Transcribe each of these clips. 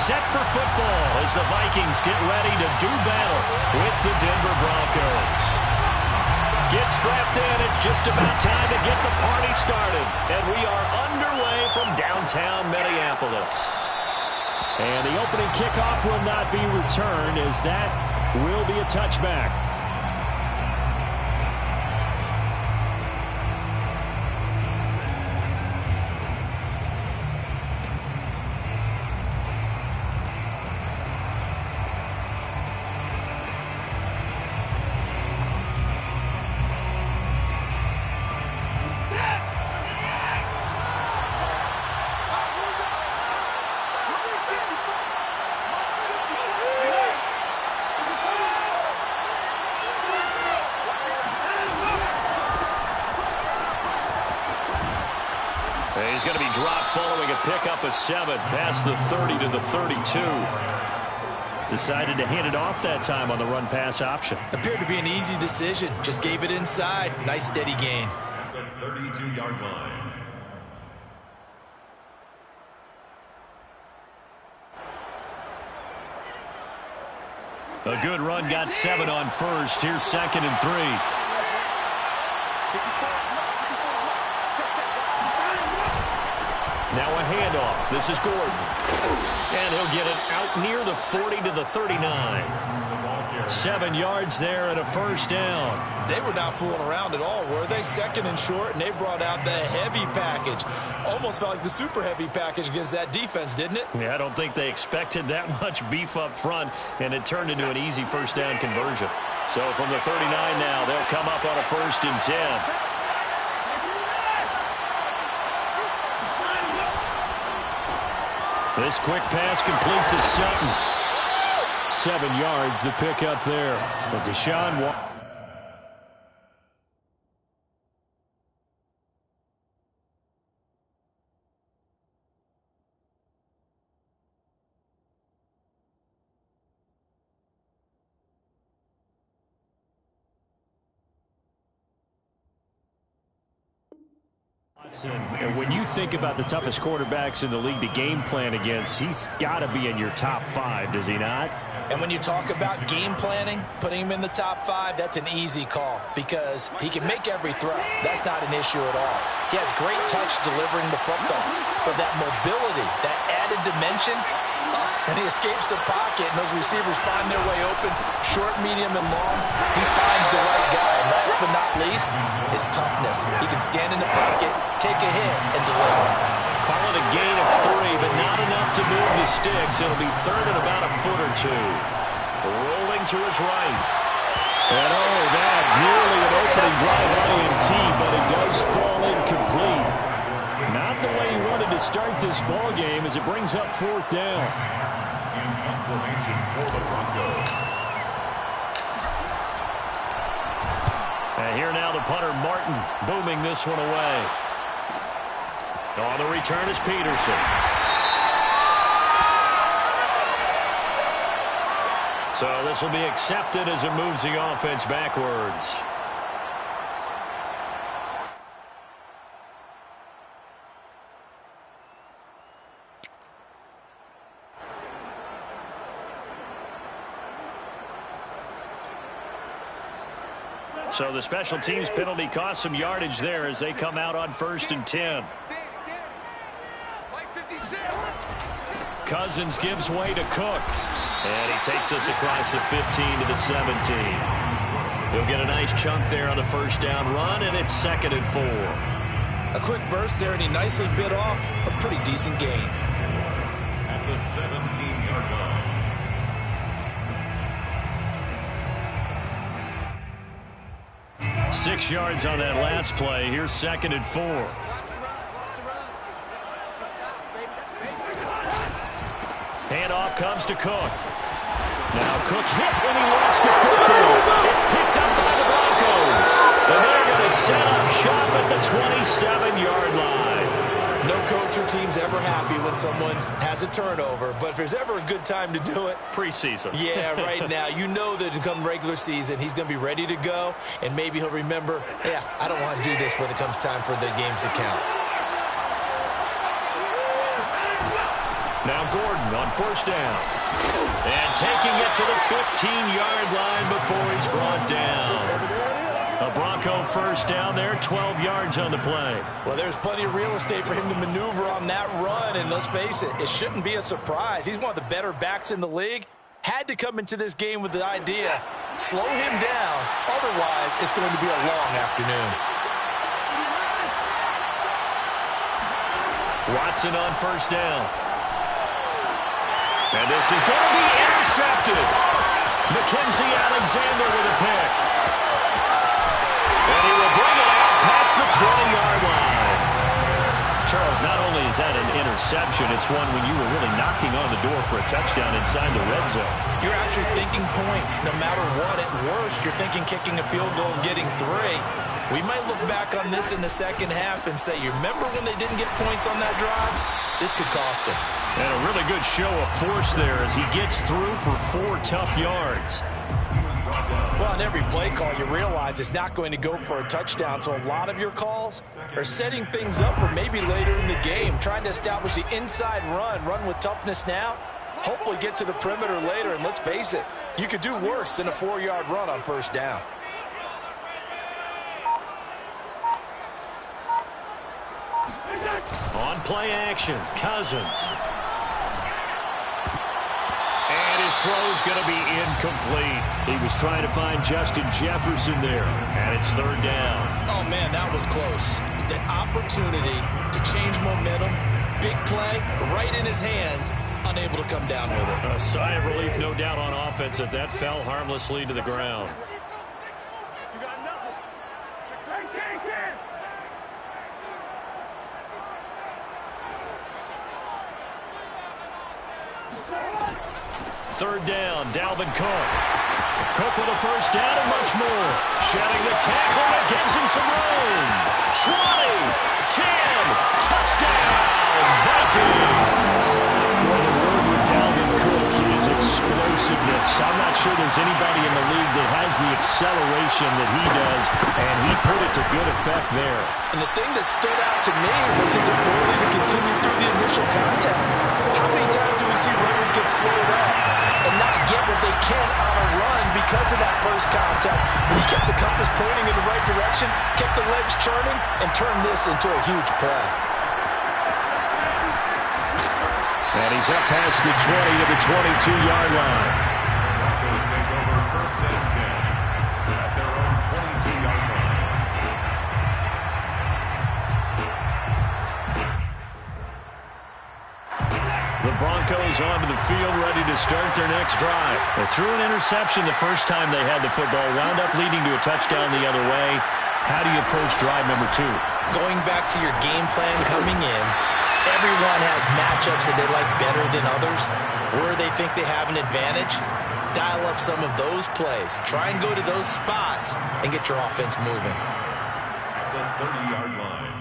set for football as the Vikings get ready to do battle with the Denver Broncos. Get strapped in. It's just about time to get the party started. And we are underway from downtown Minneapolis. And the opening kickoff will not be returned, as that will be a touchback. He's going to be dropped following a pickup of 7 past the 30 to the 32. Decided to hand it off that time on the run-pass option. Appeared to be an easy decision. Just gave it inside. Nice steady gain. At the 32-yard line. A good run got 7 on first. Here's 2nd and 3. Now a handoff. This is Gordon. And he'll get it out near the 40 to the 39. 7 yards there and a first down. They were not fooling around at all, were they? 2nd and short, and they brought out the heavy package. Almost felt like the super heavy package against that defense, didn't it? Yeah, I don't think they expected that much beef up front, and it turned into an easy first down conversion. So from the 39 now, they'll come up on a 1st and 10. This quick pass complete to Sutton. 7 yards, the pick up there. But Deshaun And when you think about the toughest quarterbacks in the league to game plan against, he's got to be in your top 5, does he not? And when you talk about game planning, putting him in the top 5, that's an easy call because he can make every throw. That's not an issue at all. He has great touch delivering the football. But that mobility, that added dimension, and he escapes the pocket, and those receivers find their way open, short, medium, and long. He finds the right guy. And last but not least, his toughness. He can stand in the pocket, take a hit, and deliver. Call it a gain of 3, but not enough to move the sticks. It'll be 3rd and about a foot or 2. Rolling to his right. And that nearly an opening drive INT, but it does fall incomplete. Not the way he wanted to start this ball game as it brings up 4th down. In confirmation for the Broncos. And here now the punter Martin booming this one away. On the return is Peterson. So this will be accepted as it moves the offense backwards. So the special teams penalty cost some yardage there as they come out on 1st and 10. Cousins gives way to Cook. And he takes us across the 15 to the 17. He'll get a nice chunk there on the first down run, and it's 2nd and 4. A quick burst there, and he nicely bit off a pretty decent gain. At the 17-yard line. 6 yards on that last play. Here's 2nd and 4. Handoff comes to Cook. Now Cook hit when he lost the football. It's picked up by the Broncos. And they're going to set up shop at the 27-yard line. No coach or team's ever happy when someone has a turnover. But if there's ever a good time to do it, preseason. Yeah, right now. You know that come regular season, he's going to be ready to go. And maybe he'll remember, yeah, I don't want to do this when it comes time for the games to count. Now Gordon on first down. And taking it to the 15-yard line before he's brought down. A Bronco first down there, 12 yards on the play. Well, there's plenty of real estate for him to maneuver on that run, and let's face it, it shouldn't be a surprise. He's one of the better backs in the league. Had to come into this game with the idea, slow him down, otherwise it's going to be a long afternoon. Watson on first down. And this is going to be intercepted. Mackenzie Alexander with a pick. And he will bring it out past the 20-yard line. Charles, not only is that an interception, it's one when you were really knocking on the door for a touchdown inside the red zone. You're actually thinking points. No matter what, at worst, you're thinking kicking a field goal and getting 3. We might look back on this in the second half and say, you remember when they didn't get points on that drive? This could cost them. And a really good show of force there as he gets through for 4 tough yards. Well, on every play call, you realize it's not going to go for a touchdown, so a lot of your calls are setting things up for maybe later in the game, trying to establish the inside run with toughness now, hopefully get to the perimeter later, and let's face it, you could do worse than a 4-yard run on first down. On play action, Cousins. And his throw's going to be incomplete. He was trying to find Justin Jefferson there, and it's 3rd down. Oh, man, that was close. The opportunity to change momentum, big play, right in his hands, unable to come down with it. A sigh of relief, no doubt, on offense that fell harmlessly to the ground. Third down, Dalvin Cook. Cook with a first down and much more. Shedding the tackle that gives him some room. 20, 10, touchdown, Vikings. Well, the word with Dalvin Cook is explosiveness. I'm not sure there's anybody in the league that has the acceleration that he does, and he put it to good effect there. And the thing that stood out to me was his ability to continue through the initial contact. How many times do we see runners get slowed up and not get what they can on a run because of that first contact? But he kept the compass pointing in the right direction, kept the legs churning, and turned this into a huge play. And he's up past the 20 to the 22-yard line. Broncos take over 1st and 10 at their own 22-yard line. The Broncos onto the field, ready to start their next drive. They threw an interception the first time they had the football, wound up leading to a touchdown the other way. How do you approach drive number 2? Going back to your game plan coming in, everyone has matchups that they like better than others, where they think they have an advantage. Dial up some of those plays. Try and go to those spots and get your offense moving. At the 30-yard line.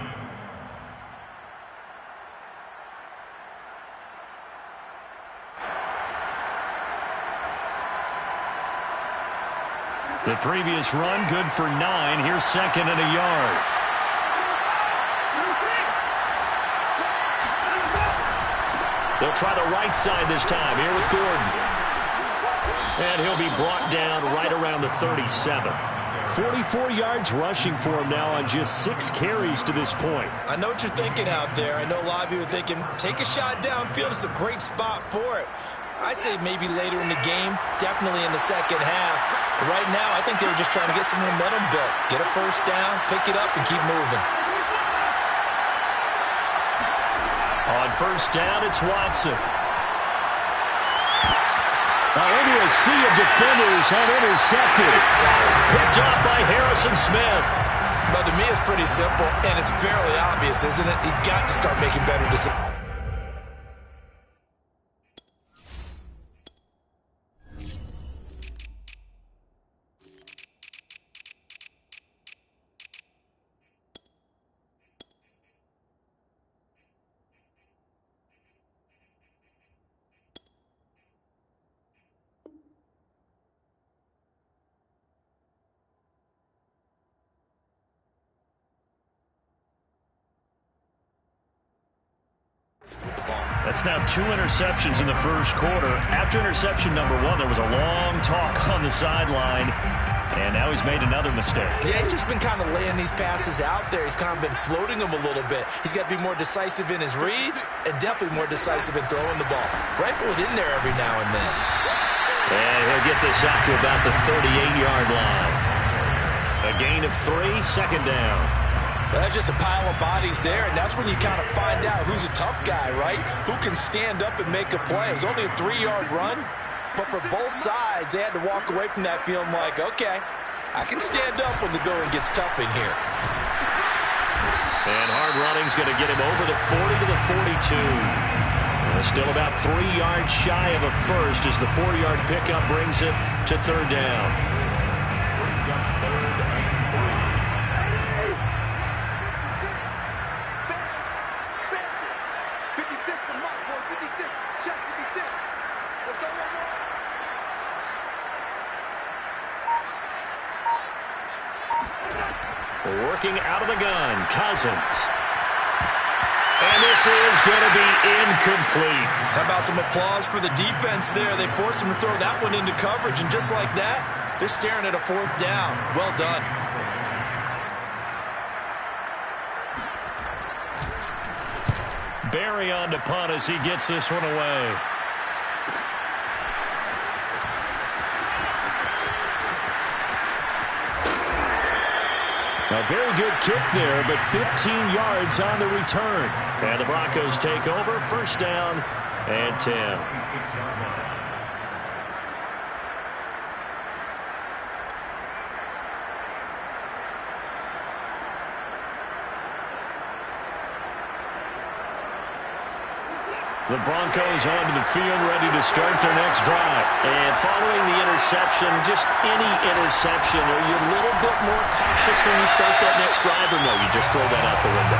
The previous run, good for 9. Here's 2nd and a yard. They'll try the right side this time. Here with Gordon. And he'll be brought down right around the 37. 44 yards rushing for him now on just 6 carries to this point. I know what you're thinking out there. I know a lot of you are thinking, take a shot downfield. It's a great spot for it. I'd say maybe later in the game, definitely in the second half. But right now, I think they were just trying to get some momentum built. Get a first down, pick it up, and keep moving. On first down, it's Watson. Now into a sea of defenders and intercepted. Picked off by Harrison Smith. But to me, it's pretty simple, and it's fairly obvious, isn't it? He's got to start making better decisions. That's now 2 interceptions in the first quarter. After interception number 1, there was a long talk on the sideline. And now he's made another mistake. Yeah, he's just been kind of laying these passes out there. He's kind of been floating them a little bit. He's got to be more decisive in his reads and definitely more decisive in throwing the ball. Rifle it in there every now and then. And he'll get this out to about the 38-yard line. A gain of 3, second down. Well, that's just a pile of bodies there, and that's when you kind of find out who's a tough guy, right? Who can stand up and make a play. It was only a 3-yard run. But for both sides, they had to walk away from that feeling like, okay, I can stand up when the going gets tough in here. And hard running's going to get him over the 40 to the 42. Still about 3 yards shy of a first as the 4-yard pickup brings it to third down. Brings up third and 3. 56 to Mike, boys. 56. Check 56. Let's go one more. Working out of the gun, Cousins. And this is going to be incomplete. How about some applause for the defense there? They forced him to throw that one into coverage, and just like that, they're staring at a 4th down. Well done. Barry on to punt as he gets this one away. A very good kick there, but 15 yards on the return. And the Broncos take over, first down and 10. 56-yard line. The Broncos onto the field, ready to start their next drive. And following the interception, just any interception, are you a little bit more cautious when you start that next drive, or no, you just throw that out the window?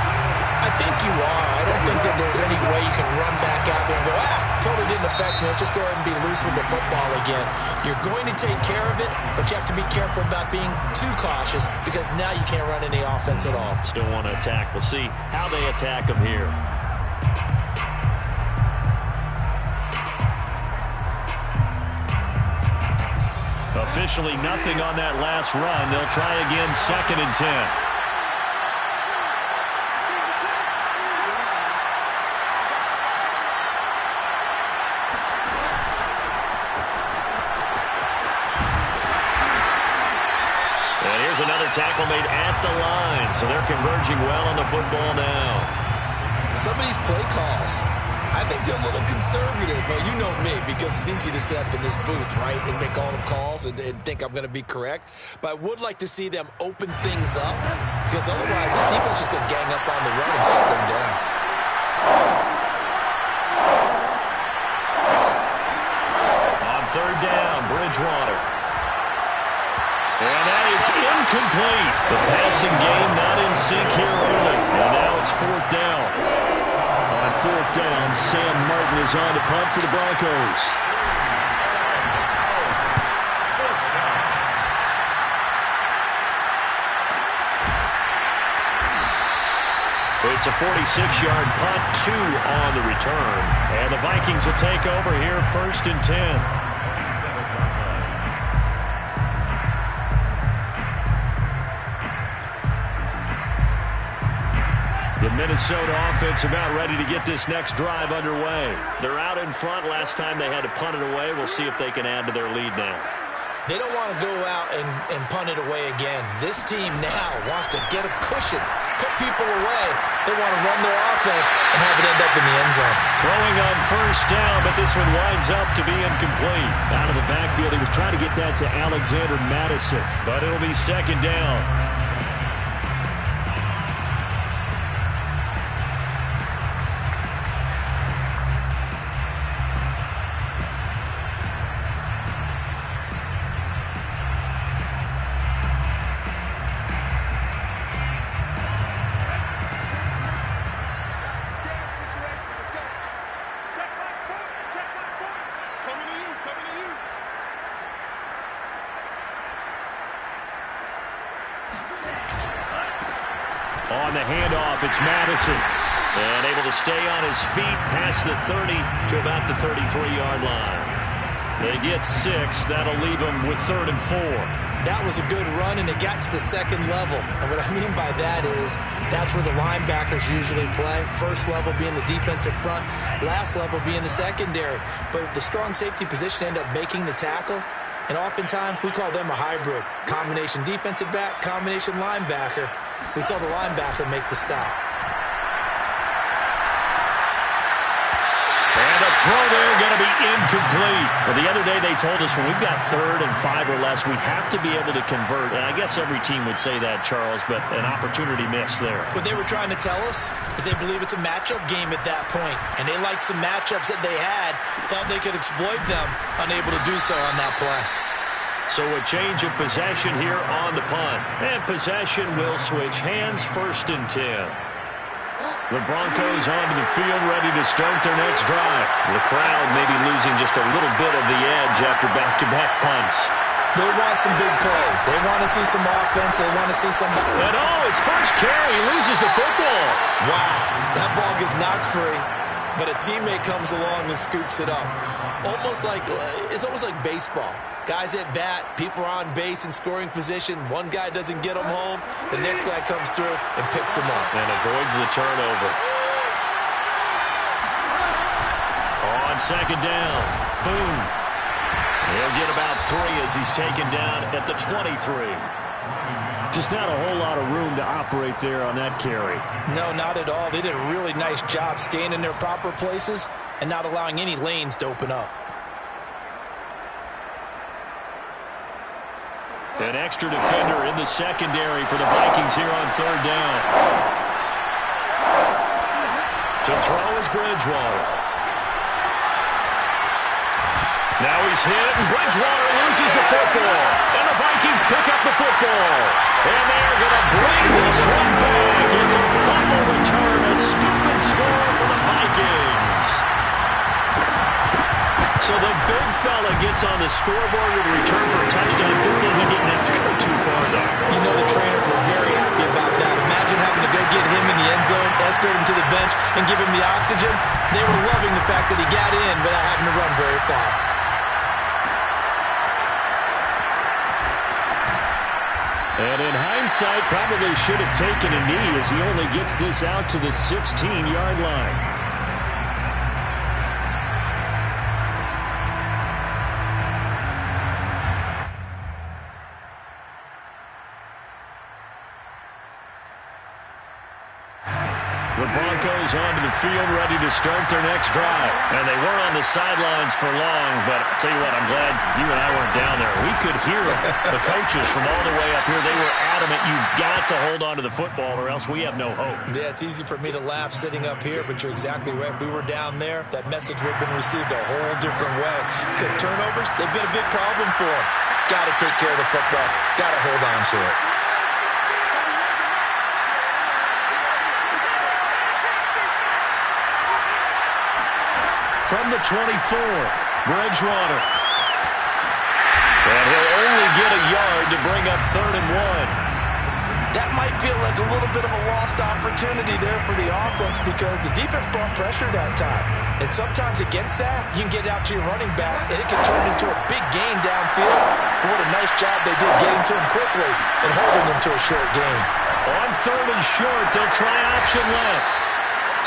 I think you are. I don't think that there's any way you can run back out there and go, totally didn't affect me. Let's just go ahead and be loose with the football again. You're going to take care of it, but you have to be careful about being too cautious because now you can't run any offense at all. Still want to attack. We'll see how they attack them here. Officially nothing on that last run. They'll try again, 2nd and 10. And here's another tackle made at the line, so they're converging well on the football now. Some of these play calls, I think they're a little conservative. Well, you know me, because it's easy to sit up in this booth, right, and make all the calls and think I'm going to be correct. But I would like to see them open things up, because otherwise this defense is going to gang up on the run and shut them down. On third down, Bridgewater. And that is incomplete. The passing game not in sync here early. And now it's 4th down. On 4th down, Sam Martin is on to punt for the Broncos. It's a 46-yard punt, 2 on the return. And the Vikings will take over here, 1st and 10. The Minnesota offense about ready to get this next drive underway. They're out in front. Last time they had to punt it away. We'll see if they can add to their lead now. They don't want to go out and punt it away again. This team now wants to get a cushion, put people away. They want to run their offense and have it end up in the end zone. Throwing on first down, but this one winds up to be incomplete. Out of the backfield, he was trying to get that to Alexander Madison, but it'll be 2nd down. On the handoff, it's Madison. And able to stay on his feet past the 30 to about the 33-yard line. They get 6. That'll leave them with 3rd and 4. That was a good run, and it got to the second level. And what I mean by that is that's where the linebackers usually play. First level being the defensive front, last level being the secondary. But the strong safety position ended up making the tackle. And oftentimes we call them a hybrid. Combination defensive back, combination linebacker. We saw the linebacker make the stop. And a throw there going to be incomplete. Well, the other day they told us when we've got 3rd and 5 or less, we have to be able to convert. And I guess every team would say that, Charles, but an opportunity missed there. What they were trying to tell us is they believe it's a matchup game at that point. And they liked some matchups that they had, thought they could exploit them, unable to do so on that play. So a change of possession here on the punt. And possession will switch hands, 1st and 10. The Broncos onto the field, ready to start their next drive. The crowd maybe losing just a little bit of the edge after back-to-back punts. They want some big plays. They want to see some offense. They want to see some... And his first carry, loses the football. Wow, that ball gets knocked free, but a teammate comes along and scoops it up. It's almost like baseball. Guys at bat, people are on base in scoring position. One guy doesn't get them home. The next guy comes through and picks him up. And avoids the turnover. On 2nd down. Boom. He'll get about 3 as he's taken down at the 23. Just not a whole lot of room to operate there on that carry. No, not at all. They did a really nice job staying in their proper places and not allowing any lanes to open up. An extra defender in the secondary for the Vikings here on 3rd down. To throw is Bridgewater. Now he's hit, and Bridgewater loses the football. And the Vikings pick up the football. And they're going to bring this one back. It's a fumble return, a scoop and score for the Vikings. So the big fella gets on the scoreboard with a return for a touchdown. Good thing he didn't have to go too far there. You know the trainers were very happy about that. Imagine having to go get him in the end zone, escort him to the bench, and give him the oxygen. They were loving the fact that he got in without having to run very far. And in hindsight, probably should have taken a knee as he only gets this out to the 16-yard line. The Broncos onto the field, ready to start their next drive. And they weren't on the sidelines for long, but I'll tell you what, I'm glad you and I weren't down there. We could hear them. The coaches from all the way up here, they were adamant, you've got to hold on to the football or else we have no hope. Yeah, it's easy for me to laugh sitting up here, but you're exactly right. If we were down there, that message would have been received a whole different way. Because turnovers, they've been a big problem for them. Got to take care of the football. Got to hold on to it. From the 24, Bridgewater. And he'll only get a yard to bring up 3rd and 1. That might feel like a little bit of a lost opportunity there for the offense because the defense brought pressure that time. And sometimes against that, you can get out to your running back, and it can turn into a big gain downfield. But what a nice job they did getting to him quickly and holding him to a short gain. On 3rd and short, they'll try option left.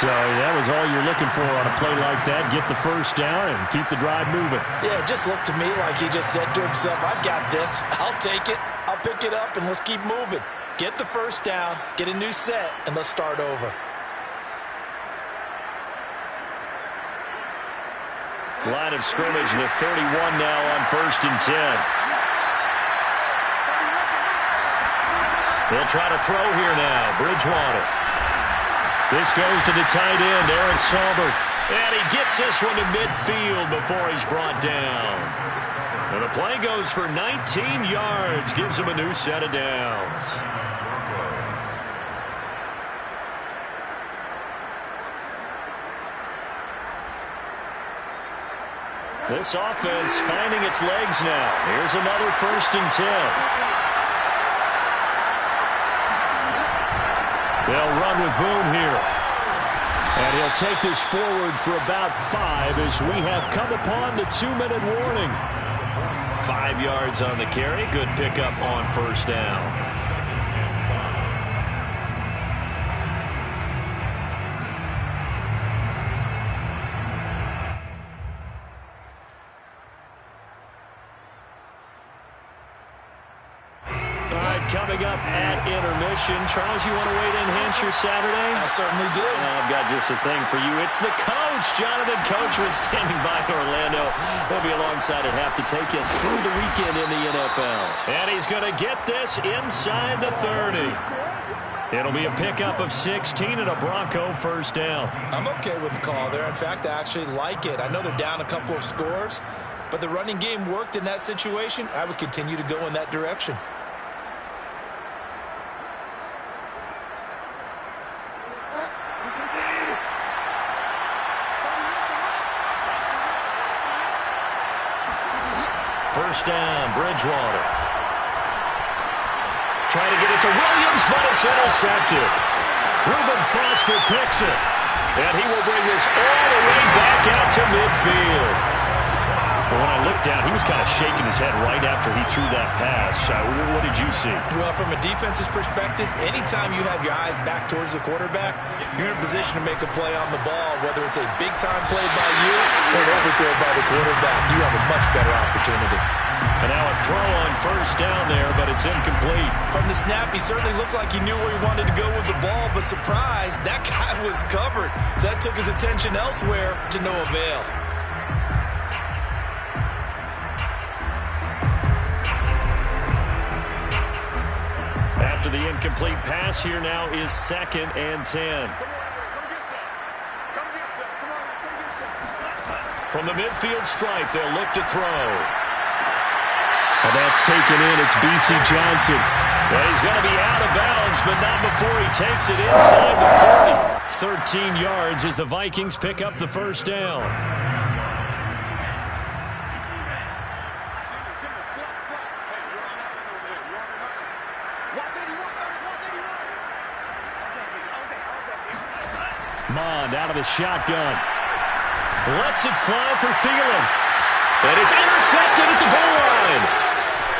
So that was all you're looking for on a play like that. Get the first down and keep the drive moving. Yeah, it just looked to me like he just said to himself, I've got this. I'll take it. I'll pick it up, and let's keep moving. Get the first down, get a new set, and let's start over. Line of scrimmage, the 31 now on 1st and 10. They'll try to throw here now. Bridgewater. This goes to the tight end, Aaron Saubert. And he gets this one to midfield before he's brought down. And the play goes for 19 yards. Gives him a new set of downs. This offense finding its legs now. Here's another 1st and 10. They'll run with Boone here. And he'll take this forward for about 5 as we have come upon the 2-minute warning. 5 yards on the carry. Good pickup on first down. Coming up at intermission. Charles, you want to wait and enhance your Saturday? I certainly do. I've got just a thing for you. It's the coach, Jonathan Coachman, standing by Orlando. He'll be alongside at half to take us through the weekend in the NFL. And he's going to get this inside the 30. It'll be a pickup of 16 and a Bronco first down. I'm okay with the call there. In fact, I actually like it. I know they're down a couple of scores, but the running game worked in that situation. I would continue to go in that direction. First down, Bridgewater. Trying to get it to Williams, but it's intercepted. Reuben Foster picks it. And he will bring this all the way back out to midfield. But when I looked down, he was kind of shaking his head right after he threw that pass. What did you see? Well, from a defense's perspective, anytime you have your eyes back towards the quarterback, you're in a position to make a play on the ball, whether it's a big-time play by you or an overthrow by the quarterback. You have a much better opportunity. And now a throw on first down there, but it's incomplete. From the snap, he certainly looked like he knew where he wanted to go with the ball, but surprise, that guy was covered. So that took his attention elsewhere to no avail. After the incomplete pass, here now is 2nd and 10. From the midfield stripe, they'll look to throw. And that's taken in. It's B.C. Johnson. Well, he's going to be out of bounds, but not before he takes it inside the 40. 13 yards as the Vikings pick up the first down. Mond out of the shotgun. Lets it fly for Thielen. And it's intercepted at the goal line.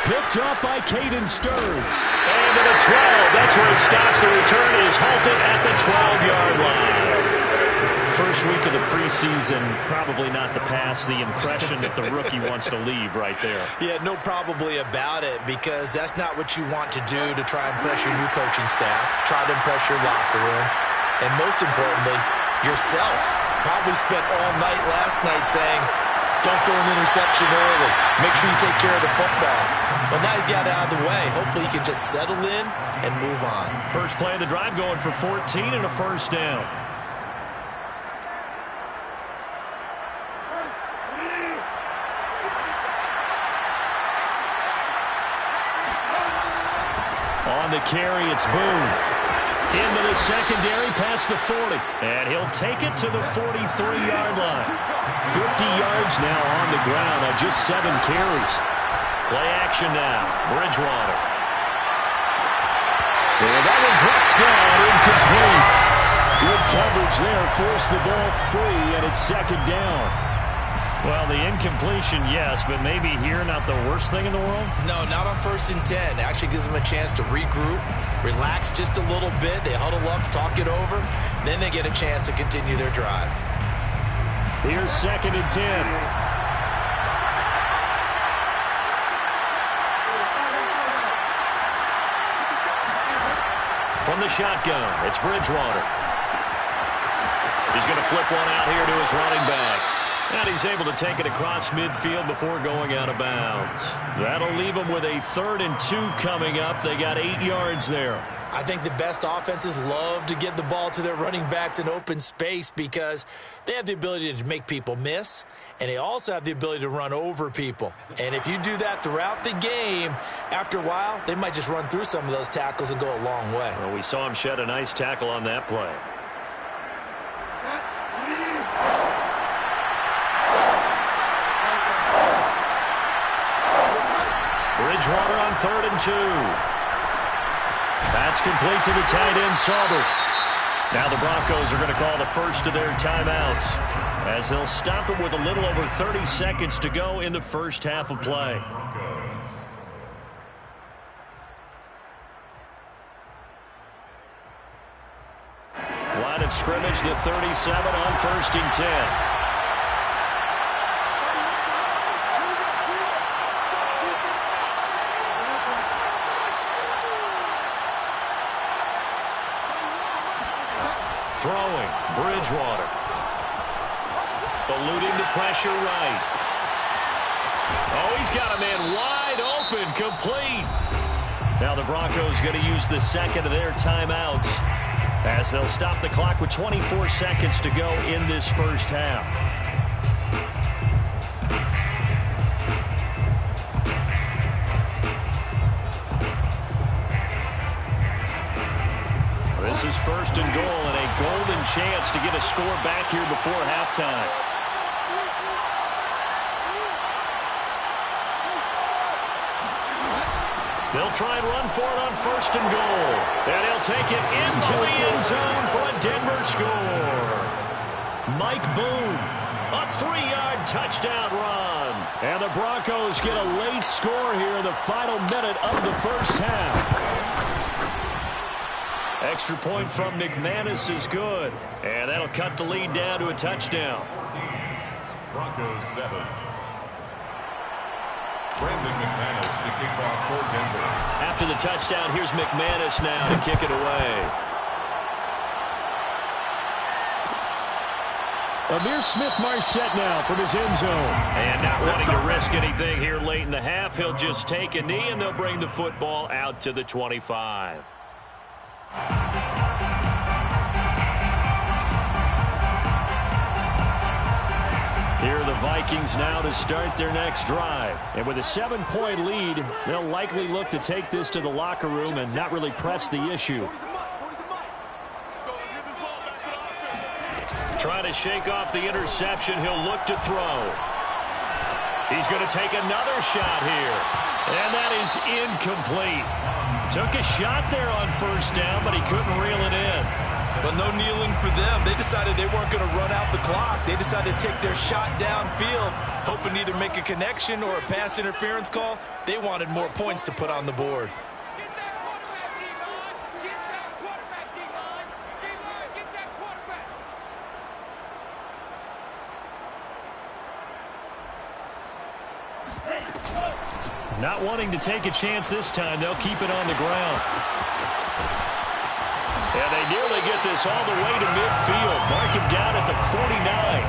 Picked up by Caden Stearns. And to the 12. That's where it stops. The return is halted at the 12-yard line. First week of the preseason, probably not the pass, the impression that the rookie wants to leave right there. Yeah, no probably about it, because that's not what you want to do to try and impress your new coaching staff. Try to impress your locker room. And most importantly, yourself. Probably spent all night last night saying, don't throw an interception early. Make sure you take care of the football. But now he's got it out of the way. Hopefully he can just settle in and move on. First play of the drive going for 14 and a first down. On the carry, it's Boone. Into the secondary, past the 40. And he'll take it to the 43-yard line. 50 yards now on the ground on just 7 carries. Play action now. Bridgewater. And that one drops down, incomplete. Good coverage there. Forced the ball free, and it's 2nd down. Well, the incompletion, yes, but maybe here not the worst thing in the world? No, not on 1st and 10. Actually gives them a chance to regroup, relax just a little bit. They huddle up, talk it over. Then they get a chance to continue their drive. Here's 2nd and 10. From the shotgun, it's Bridgewater. He's going to flip one out here to his running back. And he's able to take it across midfield before going out of bounds. That'll leave them with a 3rd and 2 coming up. They got 8 yards there. I think the best offenses love to get the ball to their running backs in open space because they have the ability to make people miss, and they also have the ability to run over people. And if you do that throughout the game, after a while, they might just run through some of those tackles and go a long way. Well, we saw him shed a nice tackle on that play. Bridgewater on 3rd and 2. That's complete to the tight end, Sauber. Now the Broncos are going to call the first of their timeouts as they'll stop it with a little over 30 seconds to go in the first half of play. Line of scrimmage, the 37 on 1st and 10. Throwing, Bridgewater. Eluding the pressure right. Oh, he's got a man wide open, complete. Now the Broncos going to use the second of their timeouts as they'll stop the clock with 24 seconds to go in this first half. This is 1st and goal and a golden chance to get a score back here before halftime. They'll try and run for it on 1st and goal. And he'll take it into the end zone for a Denver score. Mike Boone, a 3-yard touchdown run. And the Broncos get a late score here in the final minute of the first half. Extra point from McManus is good. And that'll cut the lead down to a touchdown. Broncos 7. Brandon McManus to kick off for Denver. After the touchdown, here's McManus now to kick it away. Amir Smith-Marset now from his end zone. And not wanting to risk anything here late in the half, he'll just take a knee and they'll bring the football out to the 25. Here are the Vikings now to start their next drive. And with a 7-point lead, they'll likely look to take this to the locker room and not really press the issue. Trying to shake off the interception, he'll look to throw. He's going to take another shot here. And that is incomplete. Took a shot there on 1st down, but he couldn't reel it in. But no kneeling for them. They decided they weren't going to run out the clock. They decided to take their shot downfield, hoping to either make a connection or a pass interference call. They wanted more points to put on the board. Not wanting to take a chance this time, they'll keep it on the ground. And they nearly get this all the way to midfield. Mark him down at the 49.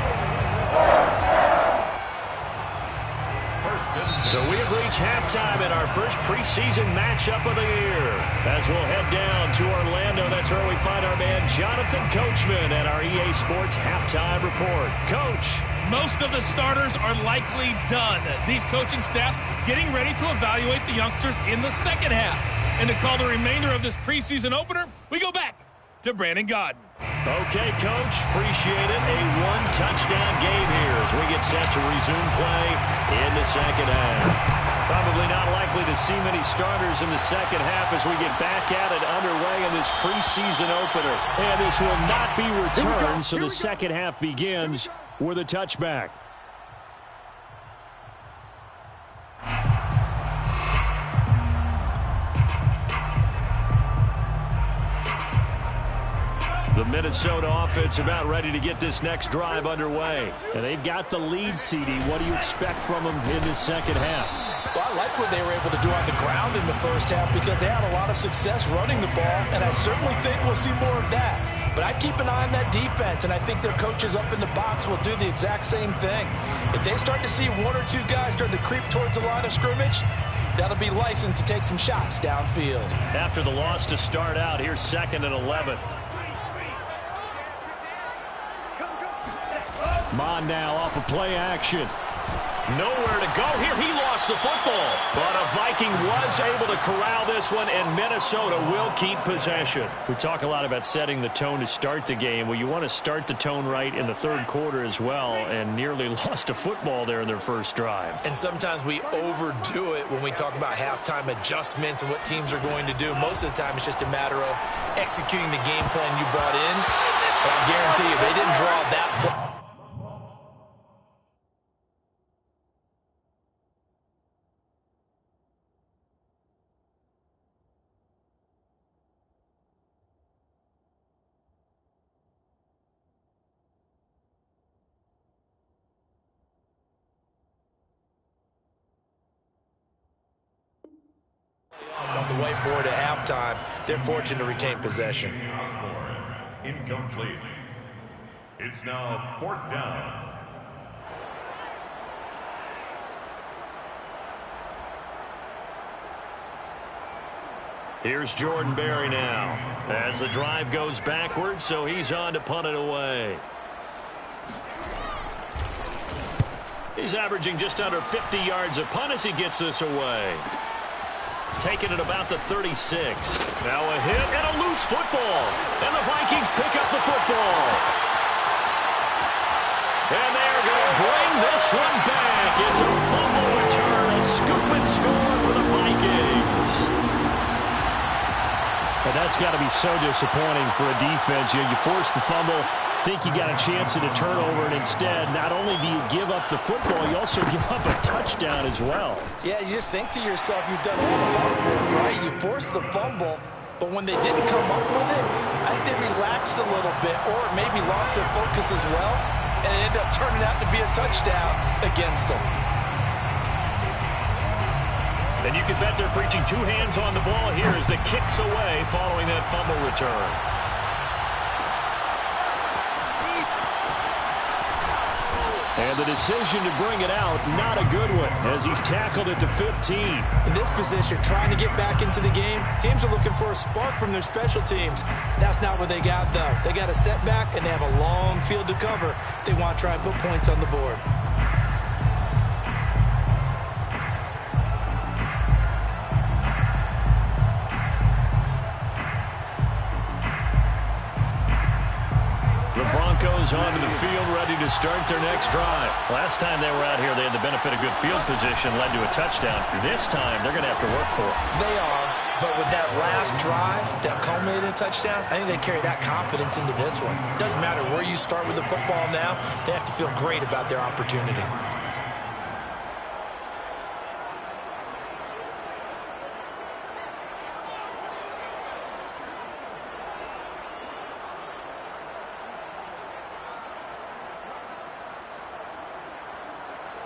So we have reached halftime in our first preseason matchup of the year. As we'll head down to Orlando, that's where we find our man Jonathan Coachman at our EA Sports Halftime Report. Coach. Most of the starters are likely done. These coaching staffs getting ready to evaluate the youngsters in the second half. And to call the remainder of this preseason opener, we go back to Brandon Gaudin. Okay, Coach. Appreciate it. A one-touchdown game here as we get set to resume play in the second half. Probably not likely to see many starters in the second half as we get back at it underway in this preseason opener. And this will not be returned, so the second half begins with a touchback. The Minnesota offense about ready to get this next drive underway. And they've got the lead, CD. What do you expect from them in the second half? Well, I like what they were able to do on the ground in the first half because they had a lot of success running the ball, and I certainly think we'll see more of that. But I'd keep an eye on that defense, and I think their coaches up in the box will do the exact same thing. If they start to see one or two guys starting to creep towards the line of scrimmage, that'll be licensed to take some shots downfield. After the loss to start out, here's 2nd and 11. Mon now off of play action. Nowhere to go here. He lost the football. But a Viking was able to corral this one, and Minnesota will keep possession. We talk a lot about setting the tone to start the game. Well, you want to start the tone right in the third quarter as well, and nearly lost a football there in their first drive. And sometimes we overdo it when we talk about halftime adjustments and what teams are going to do. Most of the time, it's just a matter of executing the game plan you brought in. But I guarantee you, they didn't draw that play. On the whiteboard at halftime, they're fortunate to retain possession. Incomplete. It's now 4th down. Here's Jordan Berry now as the drive goes backwards, so he's on to punt it away. He's averaging just under 50 yards a punt as he gets this away. Taking it about the 36. Now a hit and a loose football. And the Vikings pick up the football. And they're going to bring this one back. It's a fumble return, a scoop and score for the Vikings. And that's got to be so disappointing for a defense. You force the fumble, think you got a chance at a turnover, and instead, not only do you give up the football, you also give up a touchdown as well. Yeah, you just think to yourself, you've done all the hard work, right? You forced the fumble, but when they didn't come up with it, I think they relaxed a little bit or maybe lost their focus as well, and it ended up turning out to be a touchdown against them. And you can bet they're preaching two hands on the ball here as the kick's away following that fumble return. And the decision to bring it out, not a good one, as he's tackled at the 15. In this position, trying to get back into the game, teams are looking for a spark from their special teams. That's not what they got, though. They got a setback, and they have a long field to cover if they want to try and put points on the board. Onto the field, ready to start their next drive. Last time they were out here, they had the benefit of good field position, led to a touchdown. This time, they're going to have to work for it. They are, but with that last drive that culminated in a touchdown, I think they carry that confidence into this one. It doesn't matter where you start with the football now, they have to feel great about their opportunity.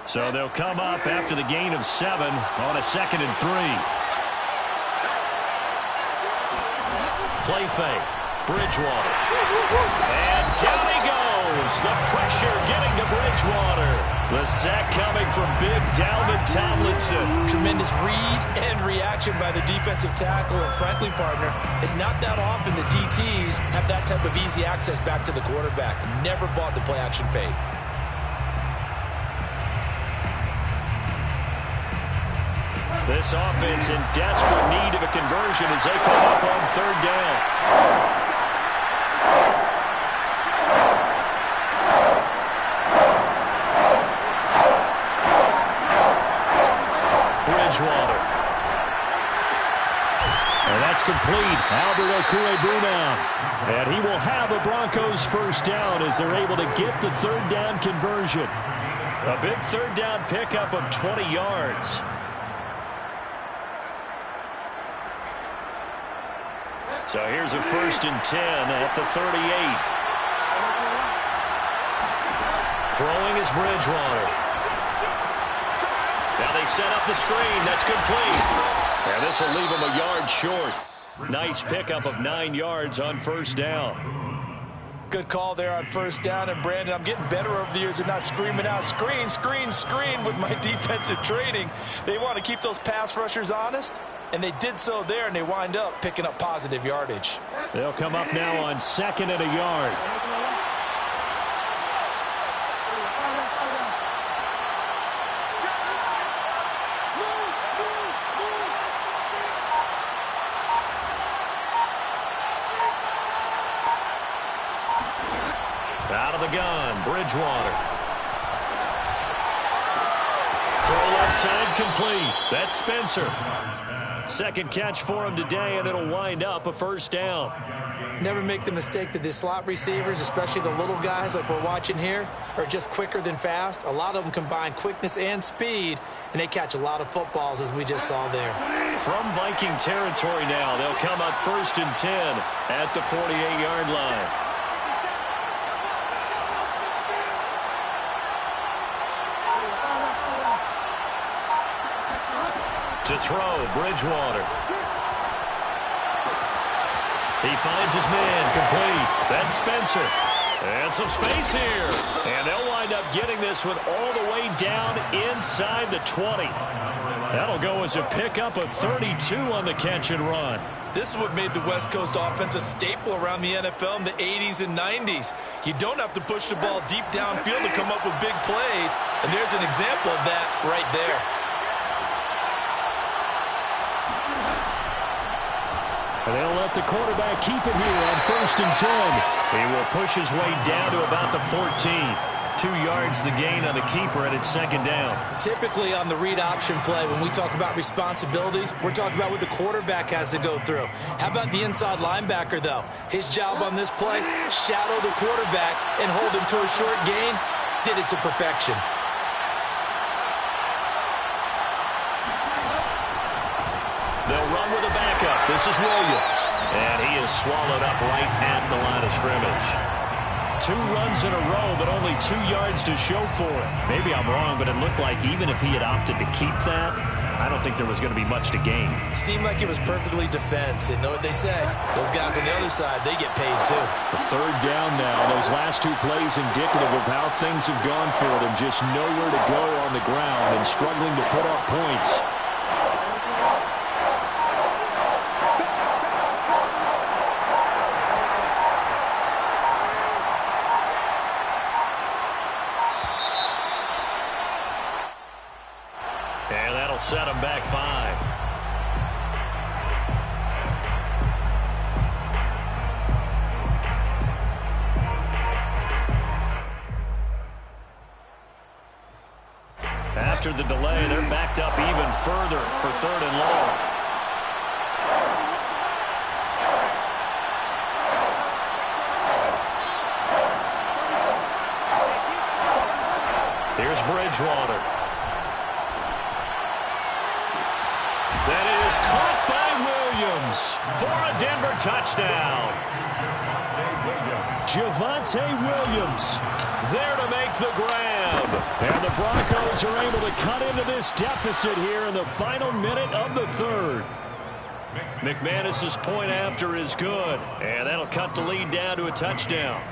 So they'll come up after the gain of 7 on a 2nd and 3. Play fake. Bridgewater. And down he goes. The pressure getting to Bridgewater. The sack coming from big Dalvin Tomlinson. Tremendous read and reaction by the defensive tackle. And frankly, partner, it's not that often the DTs have that type of easy access back to the quarterback. Never bought the play-action fake. This offense in desperate need of a conversion as they come up on 3rd down. Bridgewater. And that's complete. Albert Okwuegbunam. And he will have a Broncos first down as they're able to get the 3rd down conversion. A big 3rd down pickup of 20 yards. So here's a 1st and 10 at the 38. Throwing is Bridgewater. Now they set up the screen. That's complete. And this will leave him a yard short. Nice pickup of 9 yards on 1st down. Good call there on 1st down. And, Brandon, I'm getting better over the years and not screaming out, screen, screen, screen with my defensive training. They want to keep those pass rushers honest. And they did so there, and they wind up picking up positive yardage. They'll come up now on 2nd and a yard. Bridgewater. Throw left side complete. That's Spencer. Second catch for him today, and it'll wind up a first down. Never make the mistake that the slot receivers, especially the little guys like we're watching here, are just quicker than fast. A lot of them combine quickness and speed, and they catch a lot of footballs, as we just saw there. From Viking territory now, they'll come up 1st and 10 at the 48-yard line. To throw, Bridgewater. He finds his man, complete. That's Spencer. And some space here. And they'll wind up getting this one all the way down inside the 20. That'll go as a pickup of 32 on the catch and run. This is what made the West Coast offense a staple around the NFL in the 80s and 90s. You don't have to push the ball deep downfield to come up with big plays. And there's an example of that right there. And they'll let the quarterback keep it here on 1st and 10. He will push his way down to about the 14. 2 yards the gain on the keeper, and it's 2nd down. Typically on the read option play, when we talk about responsibilities, we're talking about what the quarterback has to go through. How about the inside linebacker, though? His job on this play, shadow the quarterback and hold him to a short gain. Did it to perfection. They'll run with a backup. This is Williams. And he is swallowed up right at the line of scrimmage. 2 runs in a row, but only 2 yards to show for it. Maybe I'm wrong, but it looked like even if he had opted to keep that, I don't think there was going to be much to gain. Seemed like it was perfectly defense. And know what they say? Those guys on the other side, they get paid too. The 3rd down now. Those last 2 plays indicative of how things have gone for them. Just nowhere to go on the ground and struggling to put up points. Set him back 5. After the delay, they're backed up even further for 3rd and long. Here's Bridgewater. That is caught by Williams for a Denver touchdown. Javonte Williams there to make the grab. And the Broncos are able to cut into this deficit here in the final minute of the 3rd. McManus's point after is good, and that'll cut the lead down to a touchdown.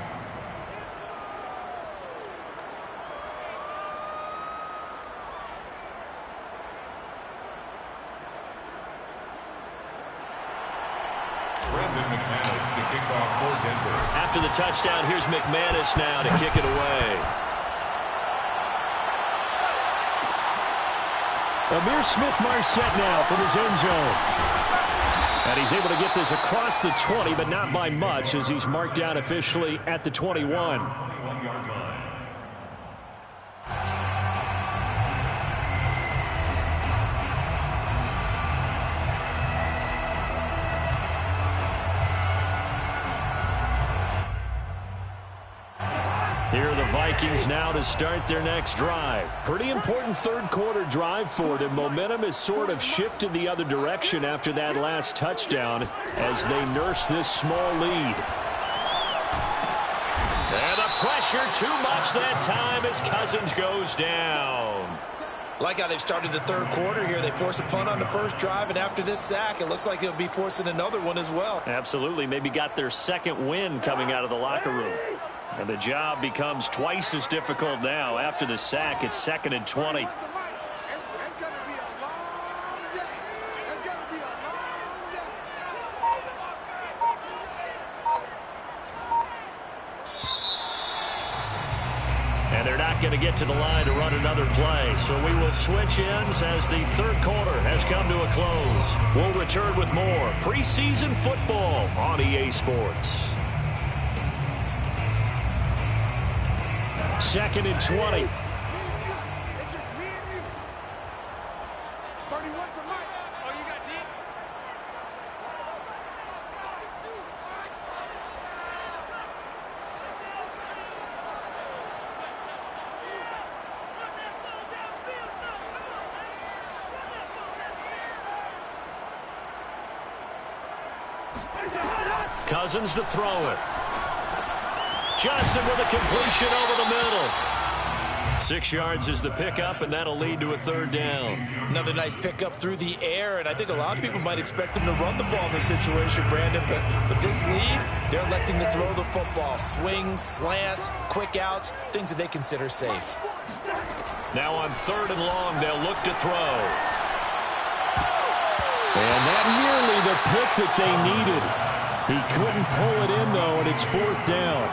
After the touchdown, here's McManus now to kick it away. Amir Smith-Marset now from his end zone. And he's able to get this across the 20, but not by much, as he's marked down officially at the 21. Here are the Vikings now to start their next drive. Pretty important 3rd quarter drive for them. Momentum has sort of shifted the other direction after that last touchdown as they nurse this small lead. And the pressure too much that time as Cousins goes down. Like how they've started the 3rd quarter here. They force a punt on the first drive, and after this sack, it looks like they'll be forcing another one as well. Absolutely. Maybe got their 2nd win coming out of the locker room. And the job becomes twice as difficult now. After the sack, it's 2nd and 20. It's going to be a long day. It's going to be a long day. And they're not going to get to the line to run another play. So we will switch ends as the 3rd quarter has come to a close. We'll return with more preseason football on EA Sports. 2nd and 20. It's just me and you. 31's the mic. Oh, you got deep? Cousins to throw it. Johnson with a completion over the middle. 6 yards is the pickup, and that'll lead to a 3rd down. Another nice pickup through the air, and I think a lot of people might expect him to run the ball in this situation, Brandon, but with this lead, they're electing to throw the football. Swings, slants, quick outs, things that they consider safe. Now on 3rd and long, they'll look to throw. And that nearly the pick that they needed. He couldn't pull it in, though, and it's 4th down.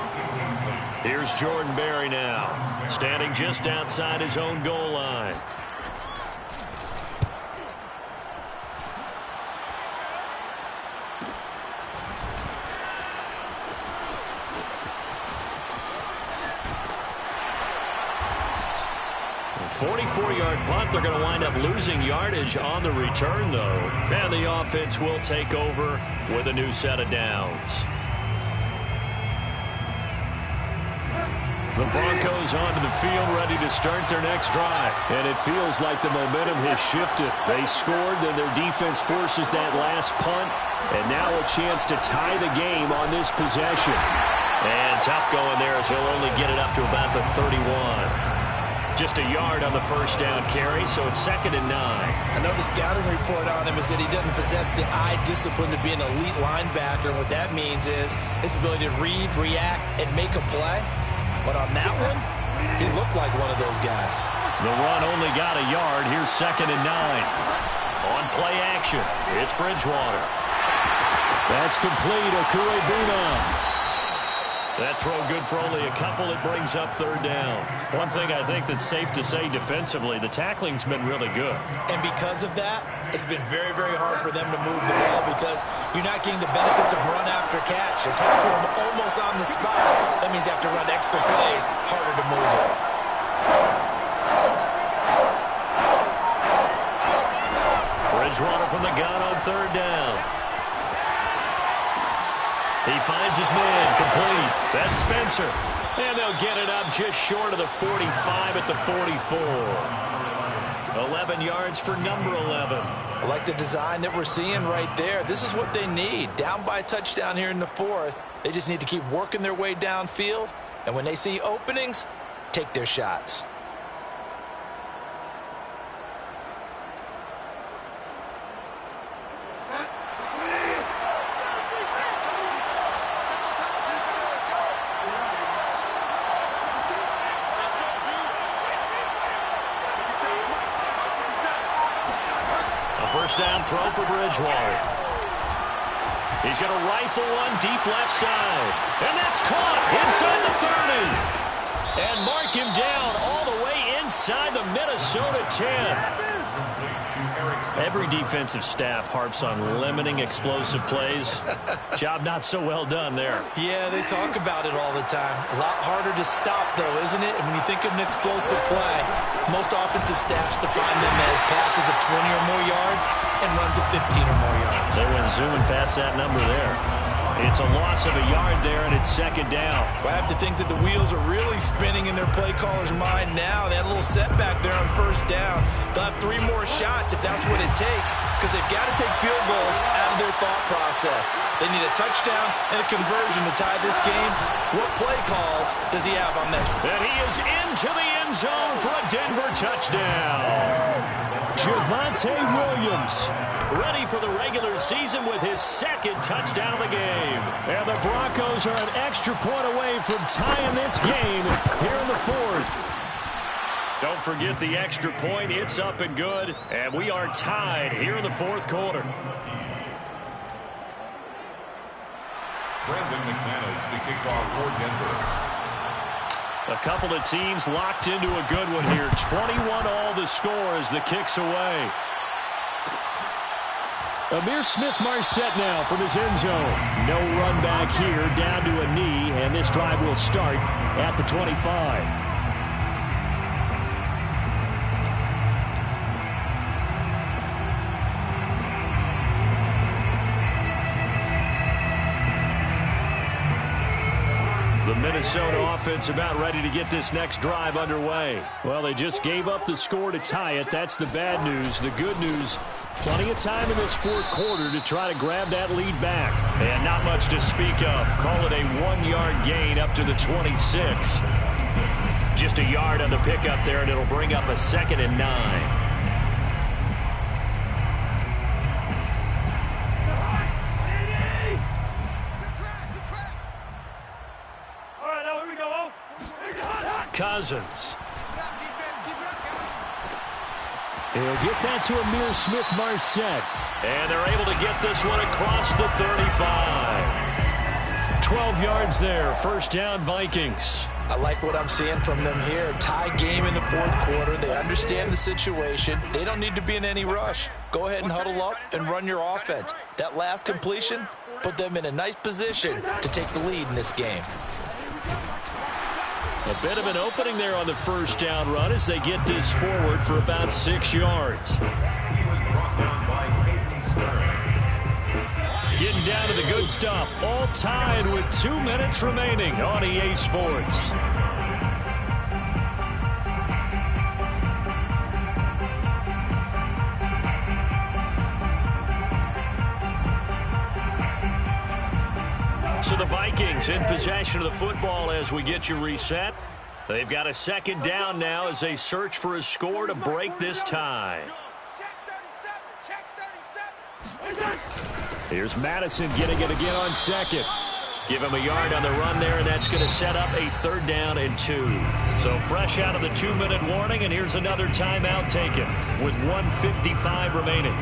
Here's Jordan Berry now, standing just outside his own goal line. A 44-yard punt. They're going to wind up losing yardage on the return, though. And the offense will take over with a new set of downs. The Broncos onto the field, ready to start their next drive. And it feels like the momentum has shifted. They scored, then their defense forces that last punt. And now a chance to tie the game on this possession. And tough going there as he'll only get it up to about the 31. Just a yard on the 1st down carry, so it's 2nd and 9. I know the scouting report on him is that he doesn't possess the eye discipline to be an elite linebacker, and what that means is his ability to read, react, and make a play. But on that one, he looked like one of those guys. The run only got a yard. Here's 2nd and 9. On play action, it's Bridgewater. That's complete. Okuegbuna. That throw good for only a couple. It brings up 3rd down. One thing I think that's safe to say defensively, the tackling's been really good. And because of that, it's been very, very hard for them to move the ball because you're not getting the benefits of run after catch. They're tackling them almost on the spot. That means you have to run extra plays, harder to move it. Bridgewater from the gun on 3rd down. He finds his man, complete. That's Spencer. And they'll get it up just short of the 45 at the 44. 11 yards for number 11. I like the design that we're seeing right there. This is what they need. Down by a touchdown here in the 4th. They just need to keep working their way downfield. And when they see openings, take their shots. First down throw for Bridgewater. He's going to rifle one deep left side. And that's caught inside the 30. And mark him down all the way inside the Minnesota 10. Every defensive staff harps on limiting explosive plays. Job not so well done there. Yeah, they talk about it all the time. A lot harder to stop, though, isn't it? And when you think of an explosive play, most offensive staffs define them as passes of 20 or more yards and runs of 15 or more yards. They went zooming past that number there. It's a loss of a yard there, and it's 2nd down. Well, I have to think that the wheels are really spinning in their play caller's mind now. They had a little setback there on 1st down. They'll have 3 more shots if that's what it takes, because they've got to take field goals out of their thought process. They need a touchdown and a conversion to tie this game. What play calls does he have on that? And he is into the end zone for a Denver touchdown. Javonte Williams, ready for the regular season with his 2nd touchdown of the game. And the Broncos are an extra point away from tying this game here in the 4th. Don't forget the extra point. It's up and good. And we are tied here in the 4th quarter. Brandon McManus to kick off for Denver. A couple of teams locked into a good one here. 21 all the score as the kick's away. Amir Smith-Marset now from his end zone. No run back here, down to a knee, and this drive will start at the 25. Minnesota offense about ready to get this next drive underway. Well, they just gave up the score to tie it. That's the bad news. The good news, plenty of time in this fourth quarter to try to grab that lead back. And not much to speak of. Call it a 1-yard gain up to the 26. Just a yard on the pickup there, and it'll bring up a 2nd and 9. Cousins. He'll get that to Amir Smith-Marset. And they're able to get this one across the 35. 12 yards there. First down, Vikings. I like what I'm seeing from them here. Tie game in the fourth quarter. They understand the situation. They don't need to be in any rush. Go ahead and huddle up and run your offense. That last completion put them in a nice position to take the lead in this game. A bit of an opening there on the first down run as they get this forward for about 6 yards. He was brought down by Caden Stearns. Getting down to the good stuff. All tied with 2 minutes remaining on EA Sports. So the Vikings in possession of the football as we get you reset. They've got a 2nd down now as they search for a score to break this tie. Here's Madison getting it again on 2nd. Give him a yard on the run there, and that's going to set up a 3rd down and 2. So fresh out of the 2-minute warning, and here's another timeout taken with 1:55 remaining.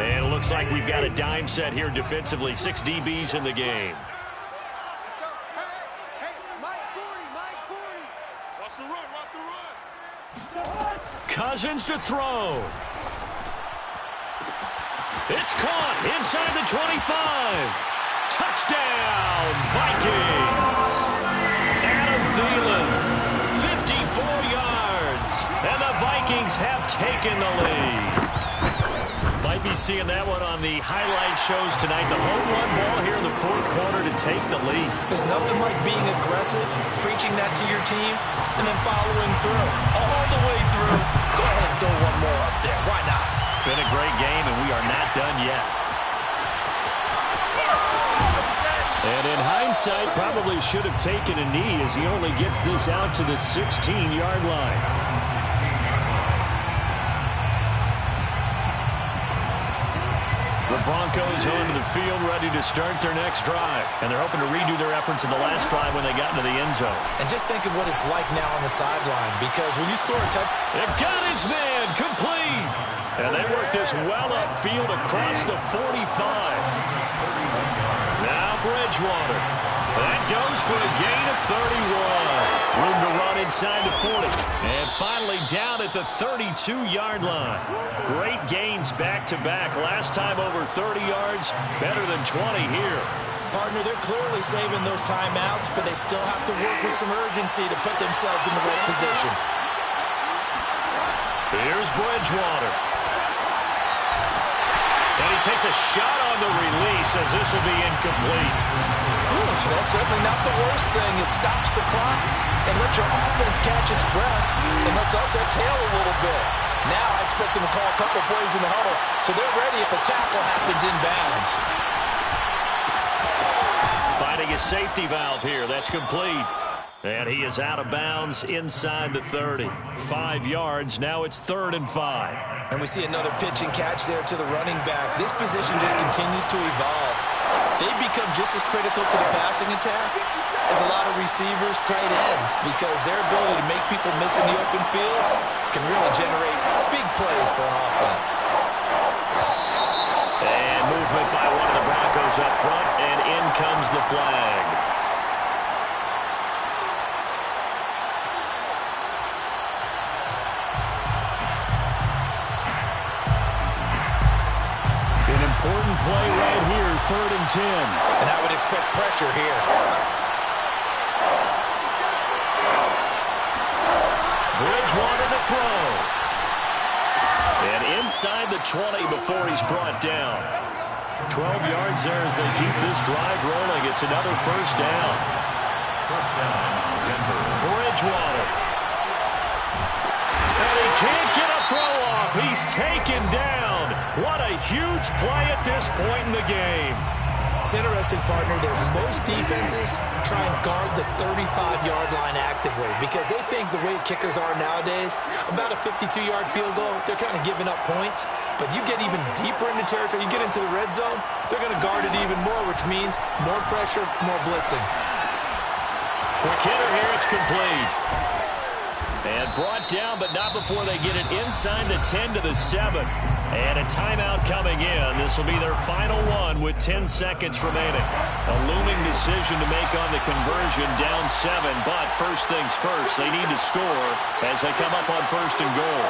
And it looks like we've got a dime set here defensively. 6 DBs in the game. Let's go. Hey, Mike 40, Mike 40. Watch the run, watch the run. Cousins to throw. It's caught inside the 25. Touchdown, Vikings. Adam Thielen, 54 yards. And the Vikings have taken the lead. Might be seeing that one on the highlight shows tonight. The home run ball here in the fourth quarter to take the lead. There's nothing like being aggressive, preaching that to your team, and then following through. All the way through. Go ahead and throw one more up there. Why not? Been a great game, and we are not done yet. And in hindsight, probably should have taken a knee as he only gets this out to the 16-yard line. The Broncos onto the field ready to start their next drive. And they're hoping to redo their efforts in the last drive when they got into the end zone. And just think of what it's like now on the sideline, because when you score a touchdown, It got his man complete. And they work this well upfield across the 45. Now Bridgewater. That goes for a gain of 31. Room to run inside the 40. And finally down at the 32-yard line. Great gains back-to-back. Last time over 30 yards, better than 20 here. partner, they're clearly saving those timeouts, but they still have to work with some urgency to put themselves in the right position. Here's Bridgewater. And he takes a shot on the release as this will be incomplete. That's certainly not the worst thing. It stops the clock and lets your offense catch its breath and lets us exhale a little bit. Now I expect them to call a couple plays in the huddle, so they're ready if a tackle happens inbounds. Finding a safety valve here. That's complete. And he is out of bounds inside the 30. 5 yards. Now it's 3rd and 5. And we see another pitch and catch there to the running back. This position just continues to evolve. They become just as critical to the passing attack as a lot of receivers, tight ends, because their ability to make people miss in the open field can really generate big plays for an offense. And movement by one of the Broncos up front, and in comes the flag. An important play right here, 3rd and 10. And I would expect pressure here. Bridgewater to throw. And inside the 20 before he's brought down. 12 yards there as they keep this drive rolling. It's another first down. First down, Denver. Bridgewater. And he can't get a throw off. He's taken down. What a huge play at this point in the game. It's interesting, partner, that most defenses try and guard the 35-yard line actively because they think the way kickers are nowadays, about a 52-yard field goal, they're kind of giving up points. But you get even deeper into territory, you get into the red zone, they're going to guard it even more, which means more pressure, more blitzing. Quick hitter here, it's complete. And brought down, but not before they get it inside the 10 to the 7. And a timeout coming in. This will be their final one with 10 seconds remaining. A looming decision to make on the conversion, down 7. But first things first, they need to score as they come up on first and goal.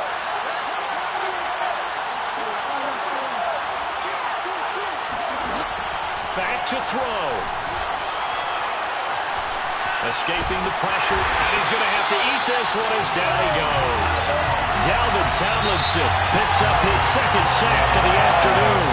Back to throw. Escaping the pressure, and he's going to have to eat this one as down he goes. Dalvin Tomlinson picks up his second sack of the afternoon.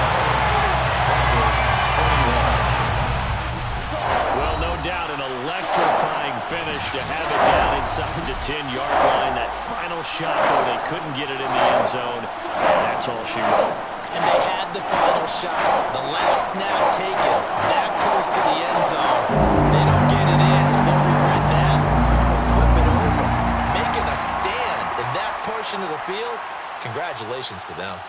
Well, no doubt an electrifying finish to have it down inside the 10-yard line. That final shot, though, they couldn't get it in the end zone, and that's all she wrote. And they had the final shot, the last snap taken, that close to the end zone. They don't get it in, so they'll regret that. But flip it over, making a stand in that portion of the field, congratulations to them.